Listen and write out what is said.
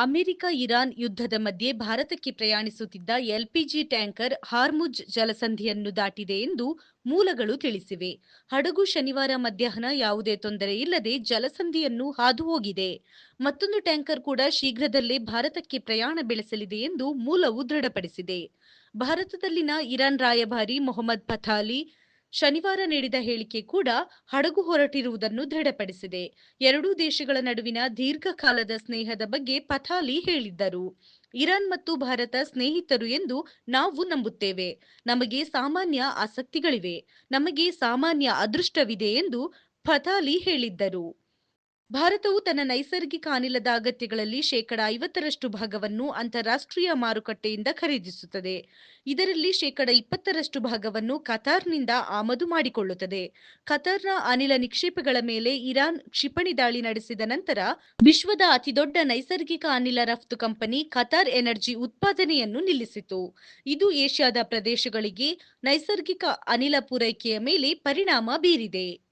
America-Iran ಯುದ್ಧದ ಮಧ್ಯೆ ಭಾರತಕ್ಕೆ ಪ್ರಯಾಣಿಸುತ್ತಿದ್ದ ಎಲ್‌ಪಿಜಿ ಟ್ಯಾಂಕರ್ ಹಾರ್ಮುಜ್ ಜಲಸಂಧಿಯನ್ನು ದಾಟಿದೆ ಎಂದು ಮೂಲಗಳು ತಿಳಿಸಿವೆ. ಹಡಗು ಶನಿವಾರ ಮಧ್ಯಾಹ್ನ ಯಾವುದೇ ತೊಂದರೆ ಇಲ್ಲದೆ ಜಲಸಂಧಿಯನ್ನು ಹಾದುಹೋಗಿದೆ. ಮತ್ತೊಂದು ಟ್ಯಾಂಕರ್ ಕೂಡ ಶೀಘ್ರದಲ್ಲೇ ಭಾರತಕ್ಕೆ ಪ್ರಯಾಣ ಬೆಳೆಸಲಿದೆ ಎಂದು ಮೂಲವು ದೃಢಪಡಿಸಿದೆ. ಭಾರತದಲ್ಲಿನ ಇರಾನ್ ರಾಯಭಾರಿ ಮೊಹಮ್ಮದ್ ಫತಾಲಿ ಶನಿವಾರ ನೀಡಿದ ಹೇಳಿಕೆ ಕೂಡ ಹಡಗು ಹೊರಟಿರುವುದನ್ನು ದೃಢಪಡಿಸಿದೆ. ಎರಡೂ ದೇಶಗಳ ನಡುವಿನ ದೀರ್ಘಕಾಲದ ಸ್ನೇಹದ ಬಗ್ಗೆ ಪಥಾಲಿ ಹೇಳಿದ್ದರು. ಇರಾನ್ ಮತ್ತು ಭಾರತ ಸ್ನೇಹಿತರು ಎಂದು ನಾವು ನಂಬುತ್ತೇವೆ. ನಮಗೆ ಸಾಮಾನ್ಯ ಆಸಕ್ತಿಗಳಿವೆ. ನಮಗೆ ಸಾಮಾನ್ಯ ಅದೃಷ್ಟವಿದೆ ಎಂದು ಫತಾಲಿ ಹೇಳಿದ್ದರು. ಭಾರತವು ತನ್ನ ನೈಸರ್ಗಿಕ ಅನಿಲದ ಅಗತ್ಯಗಳಲ್ಲಿ ಶೇಕಡಾ 50ರಷ್ಟು ಭಾಗವನ್ನು ಅಂತಾರಾಷ್ಟ್ರೀಯ ಮಾರುಕಟ್ಟೆಯಿಂದ ಖರೀದಿಸುತ್ತದೆ. ಇದರಲ್ಲಿ ಶೇಕಡಾ 20ರಷ್ಟು ಭಾಗವನ್ನು ಕತಾರ್‌ನಿಂದ ಆಮದು ಮಾಡಿಕೊಳ್ಳುತ್ತದೆ. ಕತಾರ್‌ನ ಅನಿಲ ನಿಕ್ಷೇಪಗಳ ಮೇಲೆ ಇರಾನ್ ಕ್ಷಿಪಣಿ ದಾಳಿ ನಡೆಸಿದ ನಂತರ ವಿಶ್ವದ ಅತಿದೊಡ್ಡ ನೈಸರ್ಗಿಕ ಅನಿಲ ರಫ್ತು ಕಂಪನಿ ಕತಾರ್ ಎನರ್ಜಿ ಉತ್ಪಾದನೆಯನ್ನು ನಿಲ್ಲಿಸಿತು. ಇದು ಏಷ್ಯಾದ ಪ್ರದೇಶಗಳಿಗೆ ನೈಸರ್ಗಿಕ ಅನಿಲ ಪೂರೈಕೆಯ ಮೇಲೆ ಪರಿಣಾಮ ಬೀರಿದೆ.